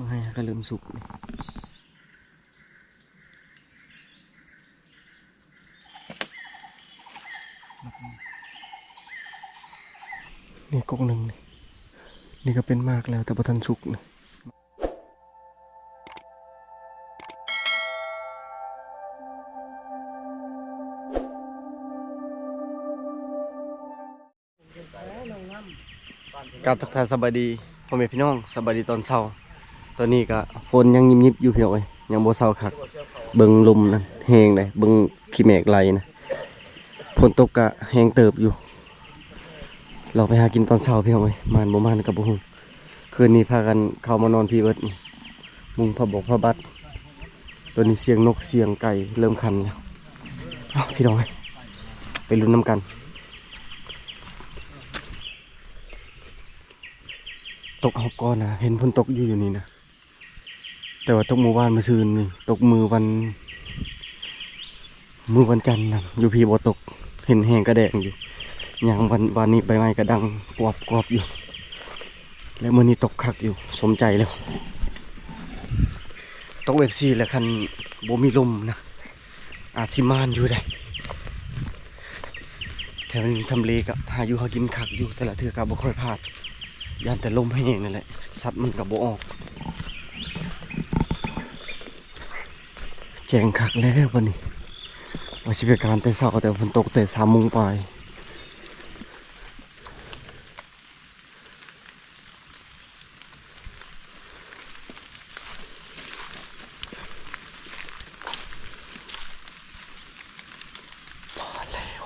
มาให้ก็เริ่มสุกนี่กกหนึ่งนี่ก็เป็นมากแล้วแต่พอทันสุกนะกับทักทายสบายดีพ่อแม่พี่น้องสบายดีตอนเช้าตอนนี้ก็ฝนยังยิบอยู่เพียวไว้ยังบ่เช้าคักเบิ่งลมนั่นแห้งเลยเบิ่งขี้เมฆไหลนะฝนตกก็แห้งเติบอยู่เราไปหากินตอนเช้าเพียวไว้มานบ่มานกับบ่ฮู้คืนนี้พากันเข้ามานอนพี่เบิดมุงผ้าบกผ้าบัดตัวนี้เสียงนกเสียงไก่เริ่มคันแล้วพี่น้องไปลุ้นน้ำกันตกหอบก้อนนะเห็นฝนตกอยู่นี่นะแต่ว่าตกมือวานมาซืนนี่ตกมือวันจันทร์นะอยู่พี่บ่ตกเห็นแห้งกระแดงอยู่อย่างวันนี้ใบไม้กระดังกรอบอยู่แล้วมื้อนี้ตกคักอยู่สมใจแล้วตกเวฟซีแล้วคันบ่มีลมนะอาจสิมานอยู่ได้แถวนี้ทำเลกับหาอยู่หากินคักอยู่แต่ละเทื่อก็บ่ค่อยพลาดย่านแต่ลมให้เองนั่นแหละสัตว์มันกับโบออกแจงคักแล้ววันนี้ว่าชิบการแต่เช้าแต่ฝนตกแต่3 โมงไปพอแล้ว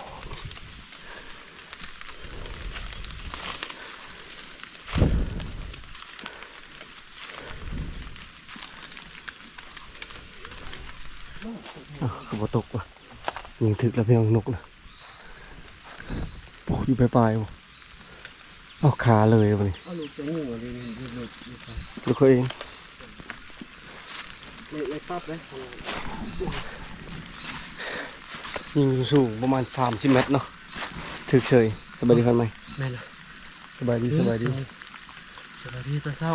คือบ่ตกว่ะยิงถึกแล้วเพียงนกนะโอ้อยู่ปลายๆว่ะเอาขาเลยวันนี้ลูกจะงูเลยลูกเขาเองเลยปั๊บเลยยิงสูงประมาณ30 เมตรเนาะถึกเฉยสบายดีครับไหมไม่เลยสบายดีตาเศร้า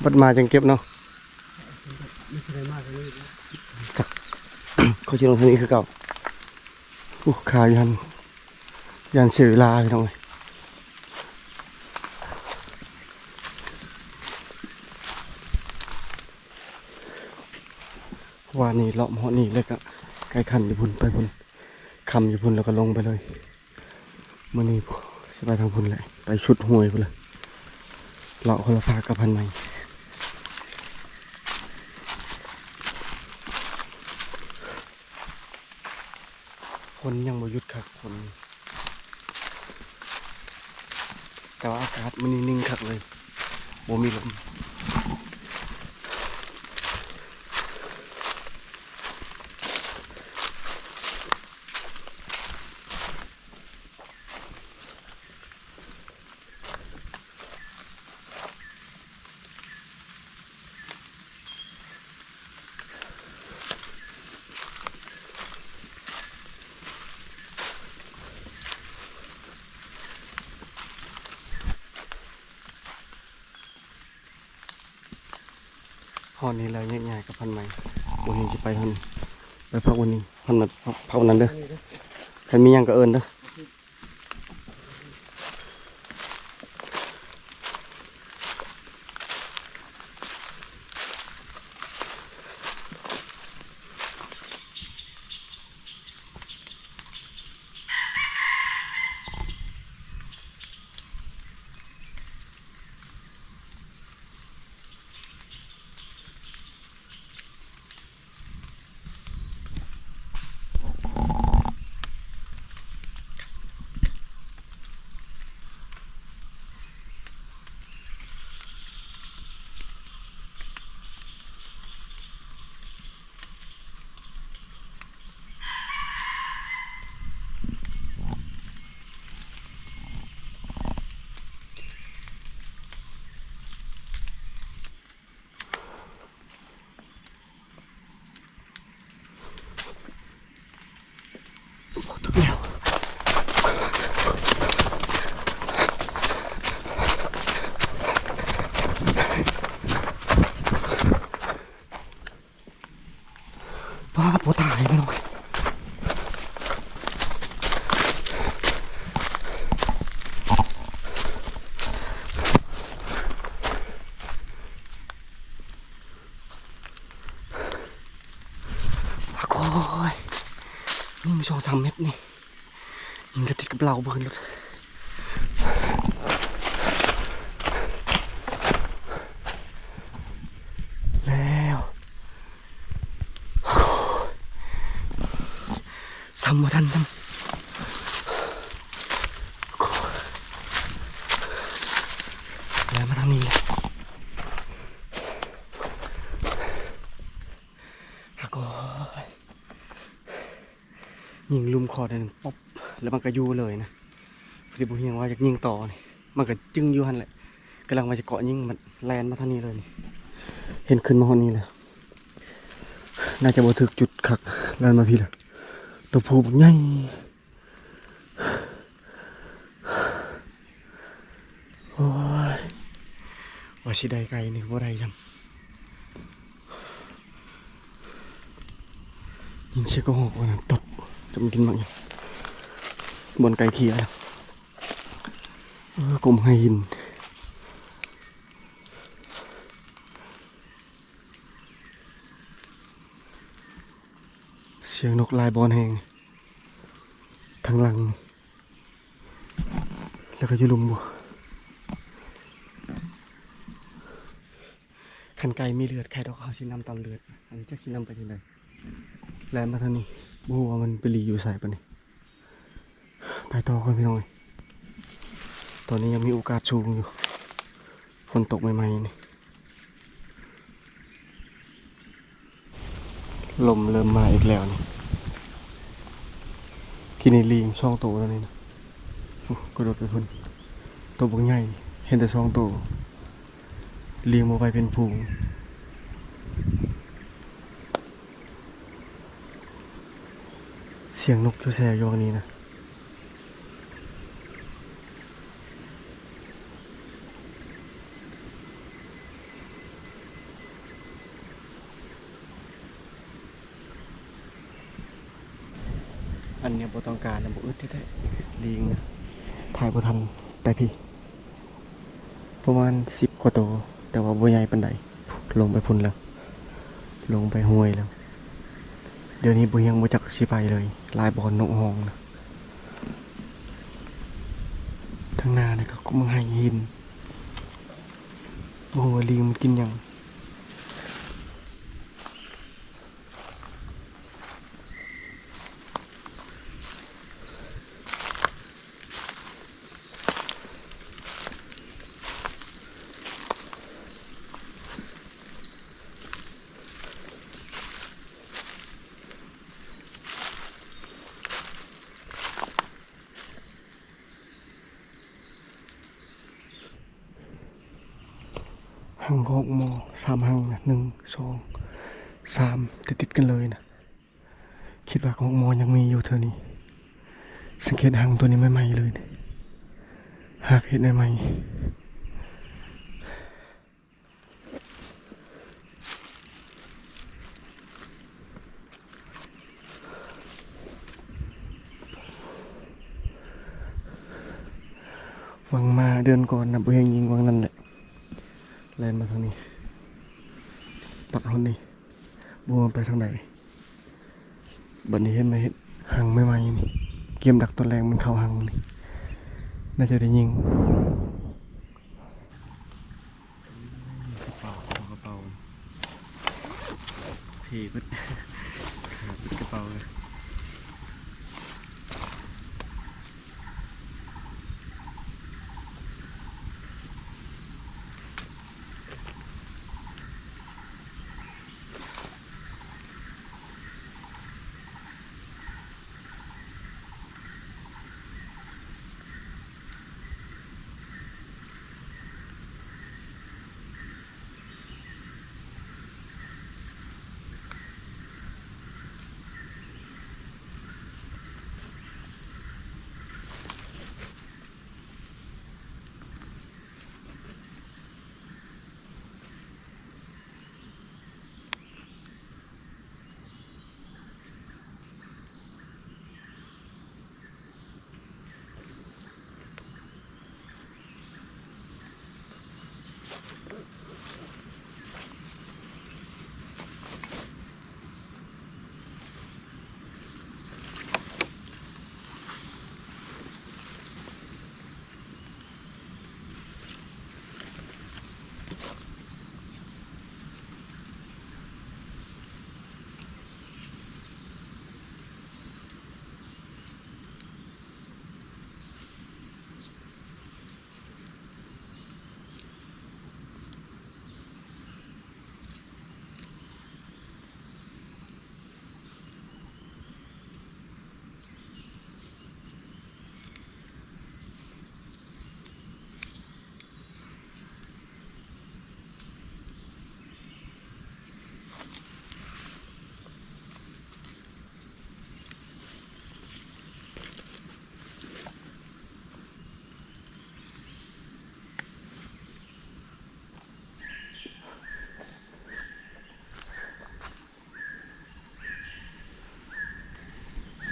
บัดมาจังเก็บเนาะไม่ใช่มากเลยครับเขาจะลงที่นี่คือเก่าขายันเสียเวลาพี่น้องเลยว่านี่เลาะหอนี่เลยก็ไกลคันอยู่พุ่นไปพุ่นคำอยู่พุ่นแล้วก็ลงไปเลยมื่อนี้จะไปทางพุ่นเลยไปชุดห้วยพุ่นเลยเลาะคนละภาคกับพันใหม่ฝนยังบ่หยุดคักฝนแต่ว่าอากาศมันนิ่งคักเลยบ่มีลมหอนี้แล้วง่ายๆกับพันใหม่วันนี้จะไปพันไปพักวันนี้พันมาพักวันนั้นเด้อใครมียังก็เอิญเด้อ 2-3 เม็ดนี่ยิงกระติดกับเราเบิร์นรถแล้วซ้ำมาทันซ้ำแล้วมาทางนี้เลยก็ยิงลุมคอได้หนึ่งป๊อบแล้วมันก็ยู่เลยนะพี่บุญยังว่าอยากยิงต่อนี่มันก็จึงอยู่หันแหละกำลังมาจะเกาะยิงมันแลนมาทางนี้เลยนี่เห็นขึ้นมาคนนี้เลยน่าจะบ่ถึกจุดขักแลนมาพี่เลยตัวผู้ใหญ่โอ้ยว่าสิได้ไกลนี่ว่าได้ยังยิงเชือกก็หอกวันนั้นตดจะมากินมั้งบนไก่เขียกลมให้หินเสียงนกลายบอลแหงทางหลังแล้วก็อยู่ลุมบัวขันไก่มีเลือดไข่ดอกเขาชิ้นน้ำตอนเลือดอันนี้จะชิ้นน้ำไปที่ไหนแลนมาทางนี้บัวมันไปรีอยู่ใส่ปะนี่ไปต่อคนพี่น้อยตอนนี้ยังมีโอกาสสูงอยู่ฝนตกใหม่ๆนี่ลมเริ่มมาอีกแล้วนี่กินในลิงช่องโตแล้วนี่นะกระโดดไปพุ่นตัวบางใหญ่เห็นแต่ช่องโตเลี้ยงมาไว้เป็นฝูงเสียงนกจะแซ่อยู่ตรงนี้นะอันนี้บ่ต้องการนะบ่อึดแท้ๆลิงนะถ่ายบ่ทันได้พี่ประมาณ10 กว่าตัวแต่ว่าบ่ใหญ่ปานใดลงไปพุ่นแล้วลงไปห้วยแล้วเดี๋ยวนี้บ่ยังบ่จักสิไปเลยลายบอลนกฮองนะทางหน้านี่ก็มึงให้หินโอ้ลิงมันกินหยังหัง6 โมง3 หังนะ1 2 3ติดกันเลยนะคิดว่า6 โมงยังมีอยู่เท่านี้สังเกตหังตัวนี้ไม่ใหม่เลยหากเห็นใหม่วังมาเดือนก่อนนะบ่ยังยิงวังนั่นแหละแลนมาทางนี้ปักคนนี้บัวไปทางไหนบัดนี้เห็นไหมเห็นหังไม่ไหมนี่เกมดักตัวแรงมันเข้าหังนี่น่าจะได้ยิงกระเป๋าพี่ปึ๊ดขาปึ๊ดกระเป๋าเลย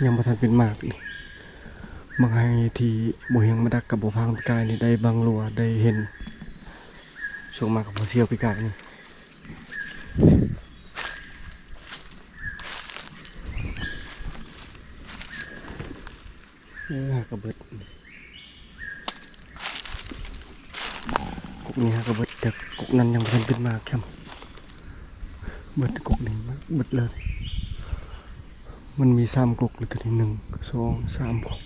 ยังบ่ทันเป็นหมากนี่บางไห้ที่บ่เฮียงมาดักกับบ่ฟังปีกายนี่ได้บางรัวได้เห็นช่วงมากับบ่เสียวปีกายนี่หากระเบิดกุกนี้หากระเบิดแต่กุกนั้นยังบ่ทันเป็นหมากครับเบิดกุกนี้มาเบิดเลยมันมี3กุกเลยตัวนี้1 2 3กุก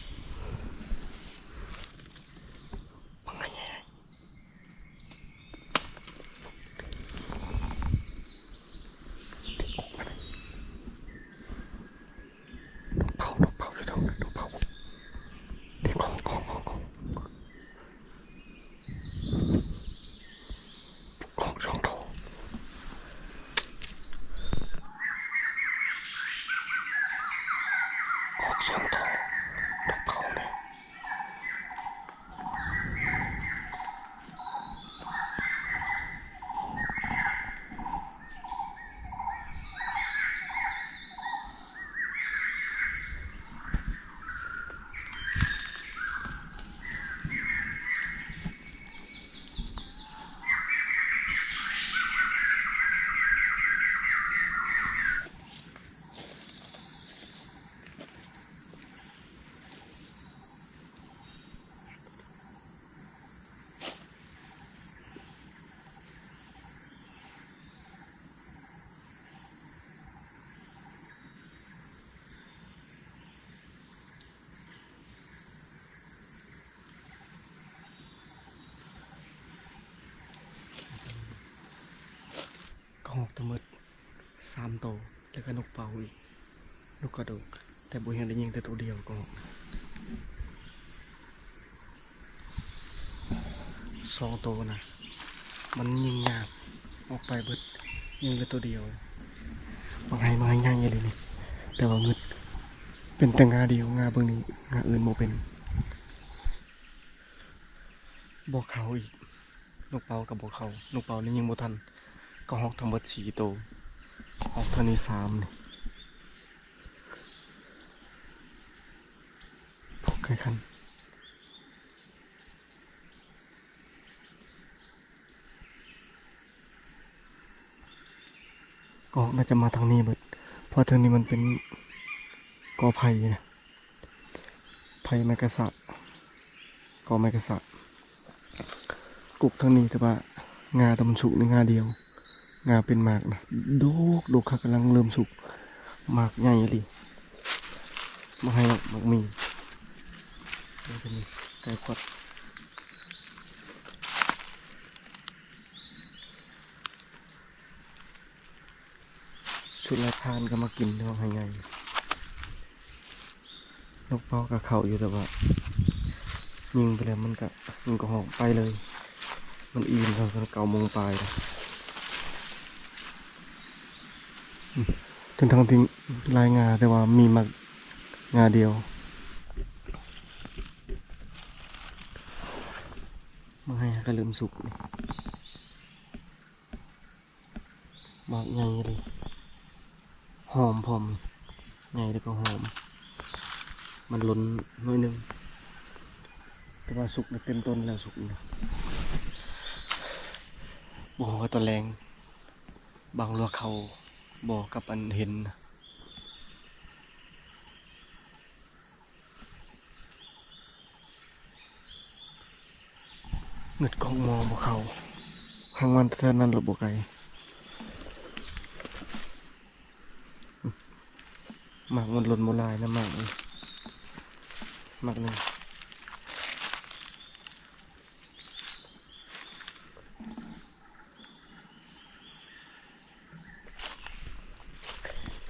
หอกทั้งหมด3ตัวแล้วก็นกเป่าอีกนกกระดกแต่บ่เห็นได้ยิงแต่ตัวเดียวก็2ตัวนะมันยิงยากออกไปเบิดยิงแต่ตัวเดียวบางไห้มาง่ายเลยนี่แต่ว่าเงิดเป็นแต่งาเดียวงาเบิ่งนี้งาอื่นบ่เป็นบ่เขาอีกนกเป่ากับบ่เขานกเป่านี่ยิงบ่ทันก็หอกทั้งหมด4ตัวหอกเท่านี้3นี่พวกใครคันก็น่าจะมาทางนี้เบิดเพราะทางนี้มันเป็นกอไผ่นะไผ่ไม้กระสะกอไม้กระสะกุกทางนี้แต่ว่างาตะมันสุกในงาเดียวงาเป็นหมากนะดูค่ะกำลังเริ่มสุกหมากใหญ่เลยมาให้หมากมีนี่เป็นไก่ขวดชุดลายพานก็มากินท้องให้ใหญ่นกเป้ากับเขาอยู่แต่ว่ายิงไปแล้วมันก็หอกไปเลยมันอีนเขา9 โมงปลายจนทางทิ้งลายงาแต่ว่ามีมางาเดียวมาให้ก็เริ่มสุกมากใหญ่เลยหอมพร้อมใหญ่แล้วก็หอมมันล้นน้อยนึงแต่ว่าสุกเต็มต้นแล้วสุกนะบอกว่าตอนแรงบางรัวเขาบอกกับอันเห็นนะเงึดของมองบ่เขาหางวันเท่านั้นหรือบ่ไกลหมากมันหล่นโมลายนะหมากนี่หมากหนึ่ง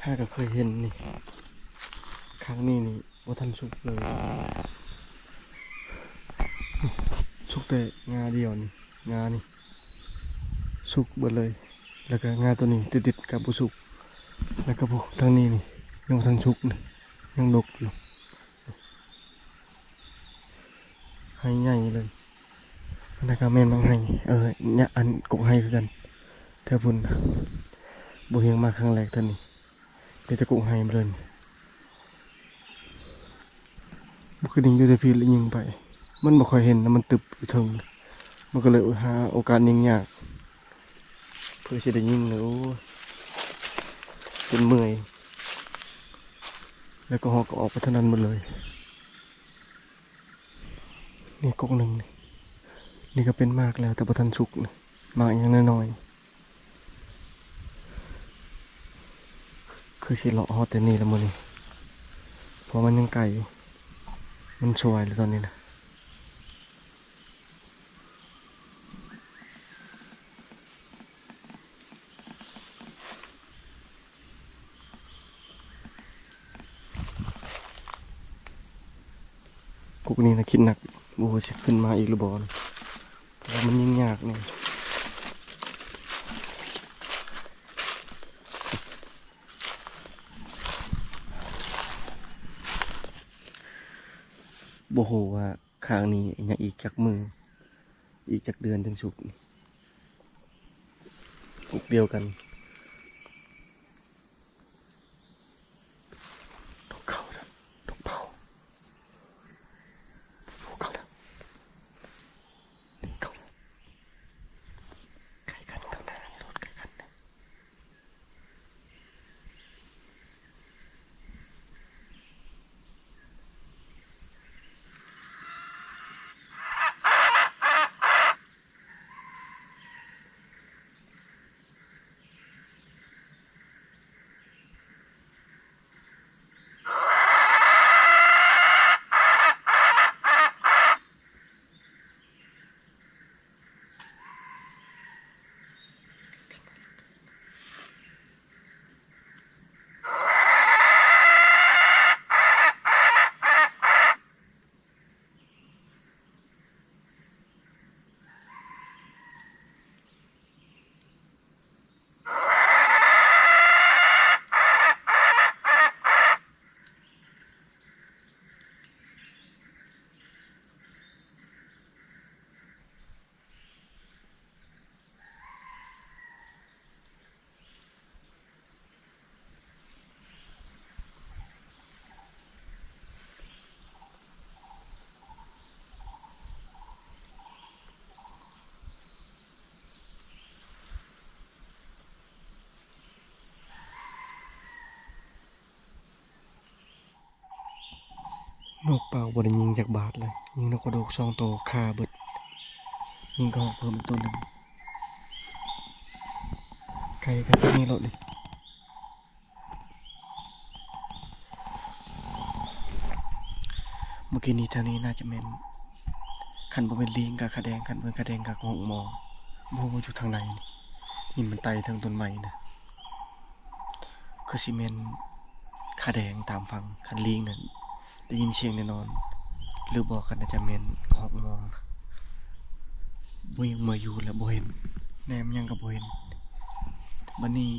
ข้าก็เคยเห็นนี่ครั้งนี้นี่ว่าท่านสุกเลยสุกแต่งาเดียวนี่งานี่สุกเบิดเลยแล้วก็งาตัวนี้ติดกับบุสุกแล้วก็พวกทางนี้นี่ยังบ่ทันสุกนี่ยังดกอยู่ให้ใหญ่เลยแล้วก็แม่นบางให้เนี่ยอันกกให้คือกันเท่าพุ่นบ่เฮียงมาครั้งแรกท่านนี่เป็นตะกุให้มาเลย คือดิ่งอยู่แต่พี่แล้วยิงไปมันบ่ค่อยเห็นนะมันตึบอยู่ถึงมันก็เลยหาโอกาสยิงยากเพื่อจะได้ยิงเลยโอ้จนเมื่อยแล้วก็หอกก็ออกไปเท่านั้นหมดเลยนี่กกหนึ่งนี่ก็เป็นมากแล้วแต่บ่ทันสุกนะมากอย่างน้อยๆคือสิเลาะฮอดแต่นี่แล้วมื้อนี้เพราะมันยังไกลอยู่มันสวยเลยตอนนี้นะกุกนี้นะคิดหนักโอ้จะขึ้นมาอีกหรือบ่นะเพราะว่ามันยิ่งยากนี่บ่ฮู้ว่าข้างนี้ยังอีกจักมืออีกจักเดือนถึงสุกนี่กุกเดียวกันตกเขาแล้วตกเผาฟูเขาแล้วนี่เขาใกล้กันข้างหน้ารถใกล้กันนะนกเป่าบ่ได้ยิงจากบาทเลยยิงนกกระโดก2ตัวคาเบิดยิงก็เพิ่มอีกตัวหนึ่งไกลกันที่นี่รถเลยเมื่อกี้นี้เท่านี้น่าจะเป็นขันบ่เป็นลิงกับขาแดงขันเป็นขาแดงกับหงมอบ่ว่าอยู่ทางไหนนี่มันไต่ทางต้นไม้นะคือซีเมนขาแดงตามฟังขันลิงนั่นได้ยินเสียงแน่นอนหรือบอกกันน่าจะเมนหงมองบ่ยังมาอยู่แล้วบ่เห็นแนมยังกับบ่เห็นบัดนี้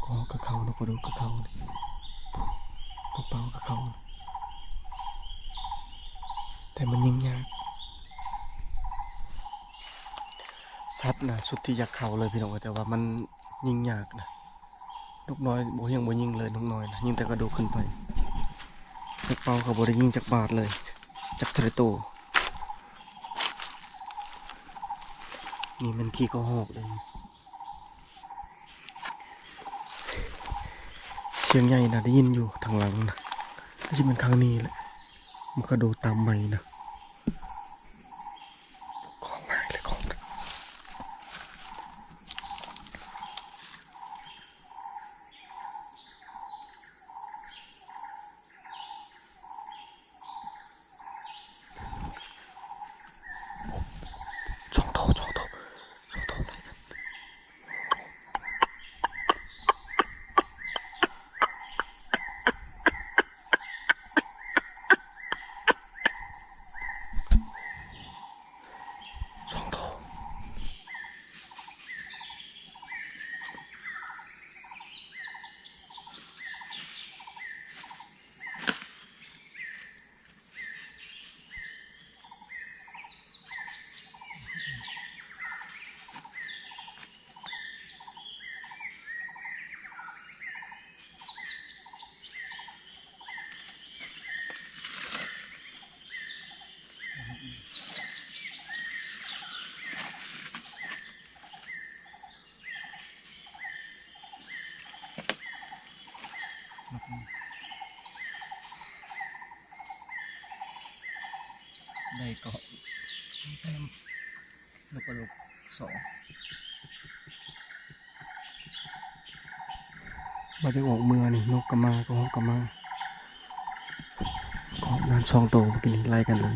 ก็กระเขานกกระโดดกระเขานกเป่ากระเขาแต่มันยิงยากสัตว์นะสุดที่อยากเขาเลยพี่น้องแต่ว่ามันยิงยากนะนกน้อยบ่ยังบ่ยิงเลยนกน้อยนะยิงแต่กระโดดขึ้นไปนกเป่าเขาบ่ได้ยิงจากบาทเลยจากทะเลโตนี่มันขี้ก็หอกเลยเสียงใหญ่นะได้ยินอยู่ทางหลังนะที่มันข้างนี้แหละมันกระโดดตามไปนะของหายเลยของนะสองโถสองโถสองโถไหนกันสองโถ ได้ก็ลูกกระดูกสองมาได้ออกเมือนี่นกกระมาก็ฮอกกระมาก็นาน2 ตัวเมื่อกี้ไล่กันเลย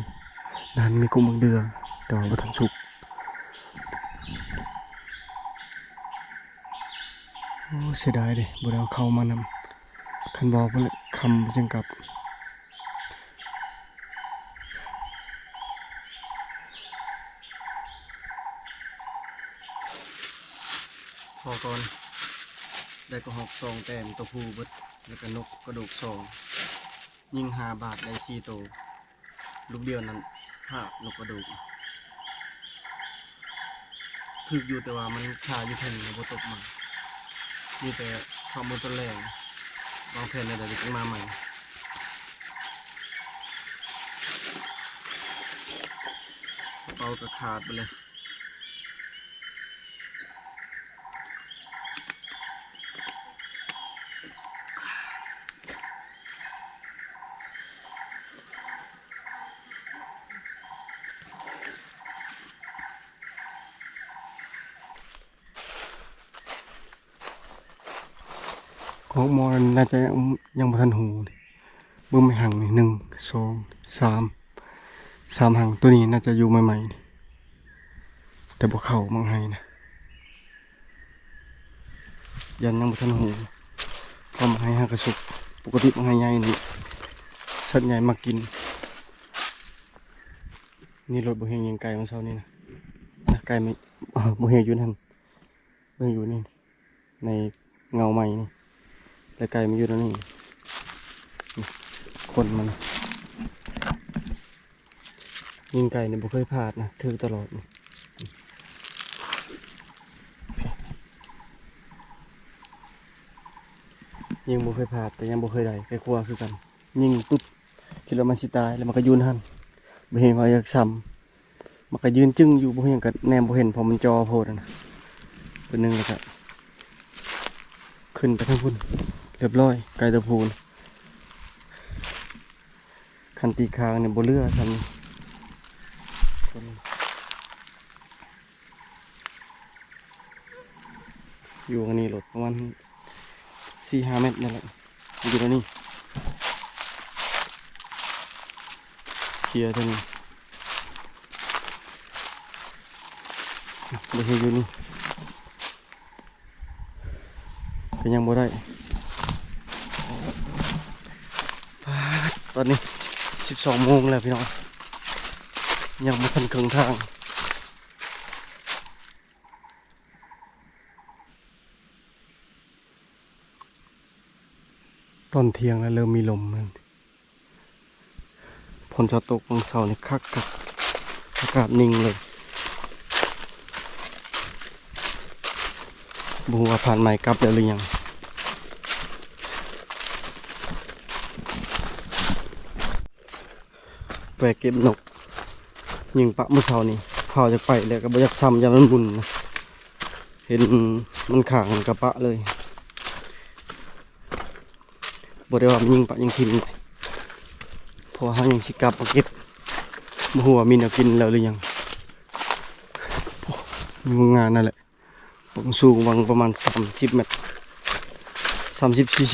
นานมีกุ้งบางเดือแต่ว่าบ่ทันสุกโอ้เสียดายเด้บ่ได้เอาเข้ามานำคันบอกเพิ่นคำจังกับพอก่อนได้ก็6 2 แต้มตัวผู้เบิดแล้วก็นกกระดูก2ยิง5 บาทได้4 ตัวลูกเดียวนั้น5นกกระดูกถึกอยู่แต่ว่ามันขาอยู่แผ่นบ่ตกมามีแต่ข้าวมูลต้นแรงบางแผ่นเนี่ยเดี๋ยวจะมาใหม่เป่ากระขาดไปเลยของมอญน่าจะยังบ่ทันหูเบิ่งไม่ห่างนี่1 2 3ห่างตัวนี้น่าจะอยู่ใหม่ๆนี่แต่บ่เข้ามังไห้นะยันยังบ่ทันหูเพราะมังไห้หากระสุกปกติมังไห้ใหญ่นี่สัตว์ใหญ่มากินนี่รถบ่เฮงยังไกลมันเช้านี่นะไกลไม่บ่เฮงอยู่นั่นบ่เฮงอยู่นี่ในเงาใหม่นี่แต่ไก่มันอยู่ตรงนี้คนมันยิงไก่เนี่ยบ่เคยพลาดนะถือตลอดนี่ยิงบ่เคยพลาดแต่ยังบ่เคยได้ไปครัวคือกันยิงปุ๊บคิดว่ามันสิตายแล้วมันก็ยืนหันบ่เห็นว่าอยากซ้ำมันก็ยืนจึ้งอยู่บ่เห็นกับแนมบ่เห็นพอมันจอโพดนะตัวนึงแล้วก็ขึ้นไปทั้งพุ่นเรียบร้อยไก่ตะพูนคันตีคางเนี่ยบ่เลือทันอยู่กันนี่รถประมาณ4-5 เมตรนี่แหละอยู่ตรงนี้เคลียร์ตรงนี้บ่เห็นอยู่นี่ก็ยังบ่ได้ตอนนี้12 โมงแล้วพี่น้องยังไม่ทันครึ่งทางตอนเที่ยงแล้วเริ่มมีลมมันฝนจะตกวันเสาร์นี่คักอากาศนิ่งเลยบุว่าผ่านใหม่กลับแล้วหรือยังแปเก็บนกยิงปะเมื่อเช้านี่เผาจะไปแล้วก็บ่อยากซ้ำยามมันบุญนะเห็นมันขางกระปะเลยบ่ได้ว่ามันยิงปะยิงทิ่มเลยเพราะว่าเขายังสิกลับมาเก็บบ่ฮู้ว่ามีแนวกินแล้วหรือยังมีงานนั่นแหละผมสูงวังประมาณ30 เมตร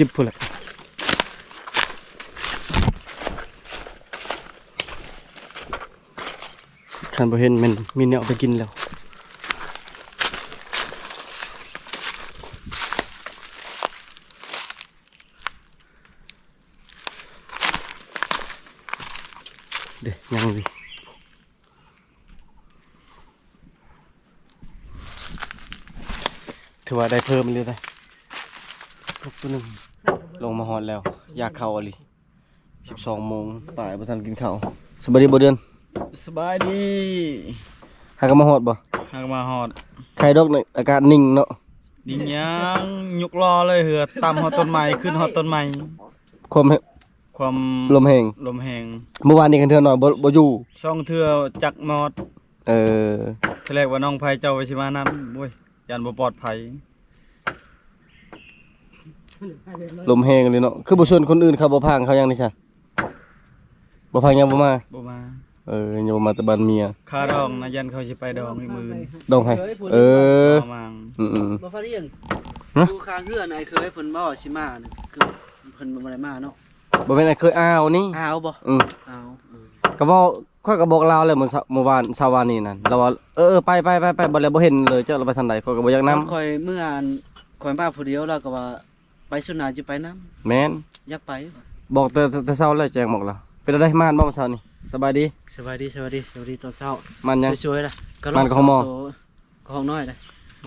30-40พุ่นแหละคันบ่เห็นมันมีแนวไปกินแล้วเด้ยังดิถือว่าได้เพิ่มเลยได้ตัวหนึ่งลงมาหอดแล้วอยากเข้าอะไร12 โมงป่ายบ่ทันกินข้าวสบายดีบ่เดือน สบายดี หากนมาหอดบ่ หากมาหอด ใครดอกในอากาศนิ่งเนาะ ดินยังยุกรอเลยเหือดต่ำหอดต้นไม้ขึ้นหอดต้นไม้ความ ความ ลมแห้ง ลมแหง เมื่อวานนี้กันเทื่อหน่อยบ่อยู่ ช่องเทื่อจักมอด เออ ทีแรกว่าน้องไผเจ้าไปสิมานํโอ้ยยันบ่ปลอดภัย ลมแห้งเลยเนาะคือบ่ชวนคนอื่นเขาบ่พังเขายังนี่ซะบ่พังยังบ่มา บ่มา ยังบ่มาแต่บ้านเมีย ค่าดองนะยันเขาสิไปดองอีกมื้อนี้ ดองให้เออ ประมาณ อืม บ่ฟ้าเรียง ฮะ ดูข้างเฮือนไอ้เคยเพิ่นบ่ว่าสิมานี่คือเพิ่นบ่ได้มาเนาะ บ่แม่นไอ้เคยอ้าวนี่ อ้าวบ่ อืม อ้าว ก็บอกข้อยก็บอกลาวเลยเมื่อวานเช้าวานนี้นั่นเราว่าไปบ่แล้วบ่เห็นเลยเจ้าเราไปทางใดข้อยก็บ่อยากนํ ข่อยเมื่ออันข่อยมาผู้เดียวแล้วก็ว่าไปสุนาจะไปนํ แม่น อยากไป บอกแต่เช้าแล้วแจ้งบอกแล้วเป็นอะไรม่านบ่เมื่อเช้านี่สบายดี สวัสดีตอนเช้า มันยัง สวยๆล่ะก็ มันก็ของหมอ ก็ห้องน้อยเลย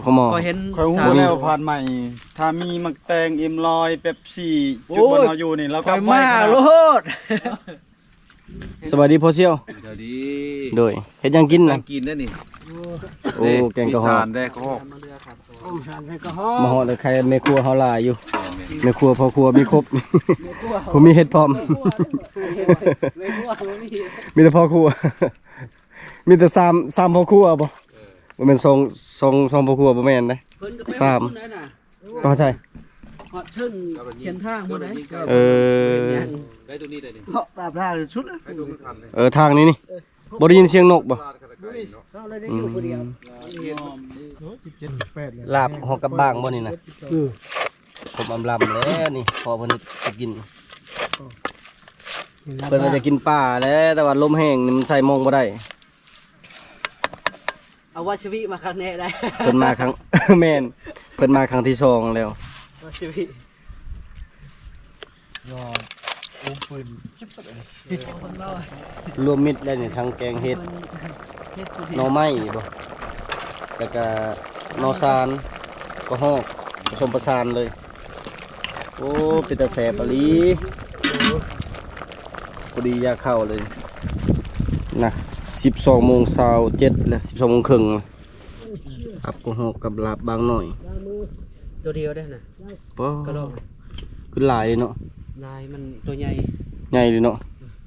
เขาหมอ ก็เห็น ข่อยฮู้ สาม แล้วผ่านใหม่ ถ้ามีมักแตงเอ็มลอยเป๊ปซี่จุดบนเฮาอยู่นี่แล้วก็ ข่อย ไป มา ขนาด โลด สบายดีพ่อเชี่ยว เดี๋ยวดี โดยเฮ็ดหยังกินน่ะ กินได้นี่ โอ้แกงกะฮอ สา ด รได้ก็ มาฮอดแล้วใครแม่ครัวเฮาหลายอยู่แม่ครัวพ่อครัวมีครบ ผมมีเฮ็ดพร้อม มีแต่พ่อครัว มีแต่3พ่อครัวบ่แม่น2พ่อครัวบ่แม่นนะ เพิ่นก็ไป สาม พุ่นนั่นน่ะ ก็ใช่ ฮอดถึงเขียนทางบ่ได้ เออ ได้ตัวนี้ได้นี่ เนาะตามทางสุดอะ ให้ดูมันทันเลย ทางนี้นี่บ่ได้ยินเสียงนกบ่ อืมลาบหอกกับบ้างบ่นี่นะผมอำลำแล้วนี่พอเพิ่นจะกินเพิ่นว่าจะกินป่าแล้วแต่ว่าลมแห้งนี่มันใส่มองบ่ได้ เอาวาชวิมาครั้งแน่ได้ เพิ่นมาครั้ง แม่นเพิ่นมาครั้งที่สองแล้ว วาชวิ รวมมิตรแล้วนี่ทั้งแกงเห็ดหน่อไม้บ่แล้วก็หน่อซานก็ฮอกผสมประสานเลยโอ้เป็นตาแสบอะลีพอดีอยากเข้าเลยนะ12:27แล้ว12:30ครับก็ฮอกกับลาบบางหน่อย ตัวเดียวได้น่ะ ป้ ก็ลอง คือหลายเลยเนาะ นายมันตัวใหญ่ ใหญ่เลยเนาะ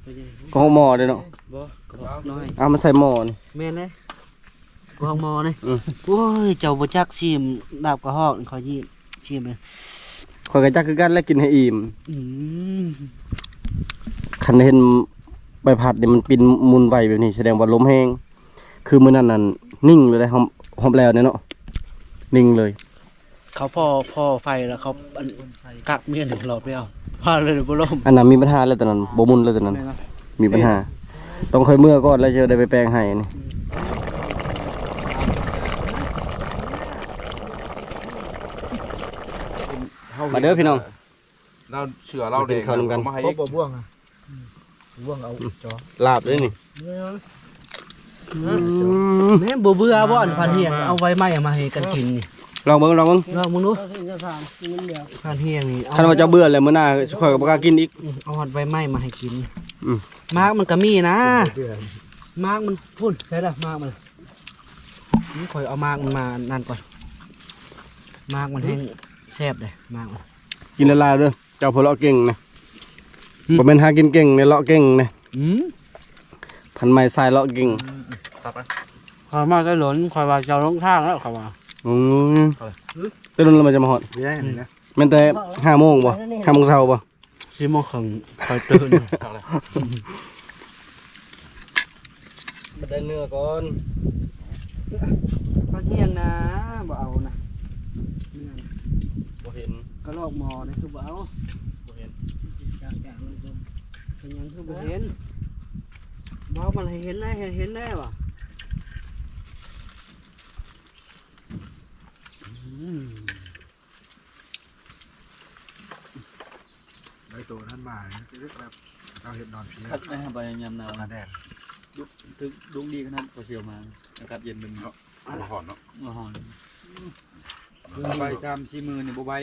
ตัวใหญ่ ก็ห้องหม้อเลยเนาะ บ่ก็น้อย เอามาใส่หม้อนี่ แม่นเลยกูห้องหมอเลย อืม โอ้ยเจ้าบ่จักชิมดาบกระหอกขอยิ้มชิมเลย ข่อยก็จักคือกันแล้วกินให้อิ่ม อืม คันเห็นใบพัดนี่มันปินมุนไหวแบบนี้แสดงว่าลมแห้งคือมื้อนั้นนั่นนิ่งเลยได้หอมแล้วเนี่ยเนาะนิ่งเลย เขาพ่อไฟแล้วเขาอันกักเมียหนึ่งรอบแล้วพาเลยบ่ล่ม อันนั้นมีปัญหาแล้วตอนนั้นบ่มุนเลยตอนนั้น มีปัญหา ต้องค่อยเมื่อก่อนแล้วจะได้ไปแปลงให้นี่มาเด้อพี่น้อง เราเสือเราเด็ก กินข้าวนำกัน มาให้ บ่บ่วงอ่ะบ่วงเอาจอ ลาบด้วยนี่ แม่บ่เบื่อบ่อันพันเฮียงเอาไว้ไหมมาให้กันกินนี่ ลองเบิ่ง ลองมึงดูพันเฮียงนี่ คันว่าเจ้าเบื่อแล้วมื้อหน้าค่อยก็บ่กล้ากินอีก เอาหอดไว้ไหมมาให้กิน อืม มากมันก็มีนะมากมันพุ่นใช่ละมากมันนี่คอยเอามากมันมานั่นก่อนมากมันแห้งแซ่บเลยมากมัน กินละลายเด้อเจ้าพอเลาะเก่งนะบ่แม่นหากินเก่งในเลาะเก่งนะ อืม พันไม้ทรายเลาะเก่ง คอยมาได้หล่นคอยว่าเจ้าลงทางแล้วเขาว่า อืมแต่รุ่นเรามันจะมาฮอด แย่นี่นะ แม่นแต่5:00นบ่5:00นเช้าบ่ 4 โมงครึ่งคอยตื่น มาได้เนื้อก่อน พันเฮียงนะบ่เอานะ บ่เห็น ก็ลอกหมอนะคือบ่เอา บ่เห็น เป็นหยังคือบ่เห็นบ่มันให้เห็นได้เห็นได้ว่ะอืม ไอ้ตัวนั้นมาคือแบบเราเห็นนอนเพีย คัดได้ใบยำนาว มาแดด ถึงดุงดีขนาดพอเชียวมาอากาศเย็นเป็นเนาะ มาหอนเนาะ มาหอน ใบ3-4มื้อนี่บ่ใบ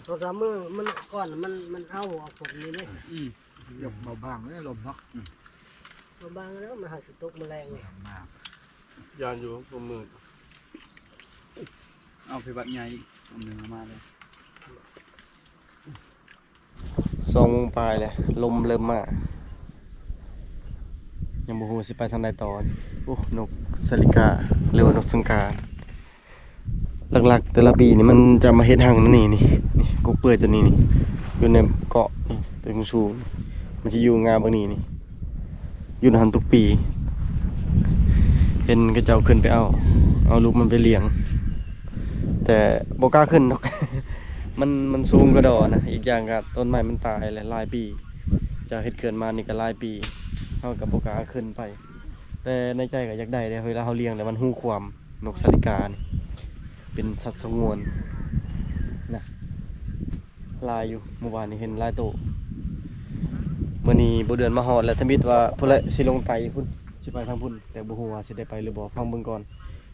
ตัวกมือมันก่อนมันเอาออกผมนี่เลย เดี๋ยวเบาบางเลยลมเนาะ ตัวบางแล้วมันหาสตุกแมลงเลย มาก ยานอยู่บ่มืด เอาไปบัดใหญ่เอาหนึ่งมาเลย 2 โมงปลายแล้วลมเริ่มมายังบ่ฮู้สิไปทางใดต่อโอ้นกสลิกาหรือว่านกสงกรานต์หลักๆแต่ละปีนี่มันจะมาเฮ็ดหังนั่นนี่กกเปื่อยตัวนี้นี่อยู่ในเกาะนี่ตัวสูงๆมันสิอยู่งามบางนี้นี่อยู่ในหันทุกปีเห็นเขาเจ้าขึ้นไปเอาลูกมันไปเลี้ยงแต่บ่กล้าขึ้นดอก มันสูงกระดอนะอีกอย่างก็ต้นไม้มันตายหลายปีจากเฮ็ดเกินมานี่ก็หลายปีเฮาก็บ่กล้าขึ้นไปแต่ในใจก็อยากได้เด้เวลาเฮาเลี้ยงแล้วมันฮู้ความนกสลิกานี่เป็นสัตว์สงวนนะหลายอยู่เมื่อวานนี้เห็นหลายโตมื้อนี้บ่เดือนมาฮอดแล้วทมิตว่าพุ่นละสิลงไตพุ่นสิไปทางพุ่นแต่บ่ฮู้ว่าสิได้ไปหรือบ่ฟังเบิ่งก่อน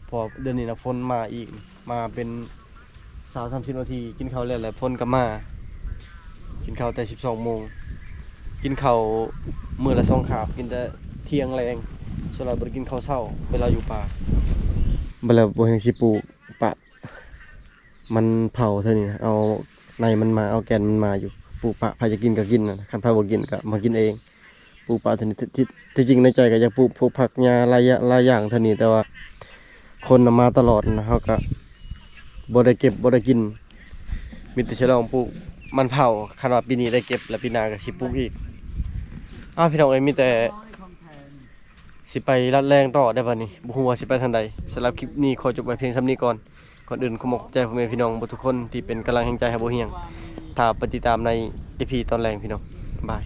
เพอเดือนนี้นะฝนมาอีกมาเป็น30 นาทีกินข้าวแล้วแหละฝนก็มากินข้าวแต่12 โมงกินข้าวมื้อละ2 คาบกินแต่เที่ยงแรงส่วนเราบ่ได้กินข้าวเช้าเวลาอยู่ป่าบ่แล้วบ่แฮงสิปลูกปะมันเผาเท่านี้นะเอาในมันมาเอาแกนมันมาอยู่ปลูกปะใครจะกินก็กินนะคันใครบ่กินก็มากินเองปลูกปะเท่านี้ที่จริงในใจก็อยากปลูกพวกผักหญ้าหลายอย่างเท่านี้แต่ว่าคนน่ะมาตลอดนะเฮาก็บ่ได้เก็บบ่ได้กินมีแต่ฉลองปลูกมันเผาคันว่าปีนี้ได้เก็บแล้วปีหน้าก็สิปลูกอีกพี่น้องเอ้ยมีแต่สิไปลัดแรงต่อได้บัดนี้บ่ฮู้ว่าสิไปทางใดสำหรับคลิปนี้ขอจบไว้เพียงส่ำนี้ก่อนอื่นขอบอกใจพ่อแม่พี่น้องทุกคนที่เป็นกำลังแห่งใจให้บ่เฮียงถ้าปฏิตามใน EP ตอนแรงพี่น้องบาย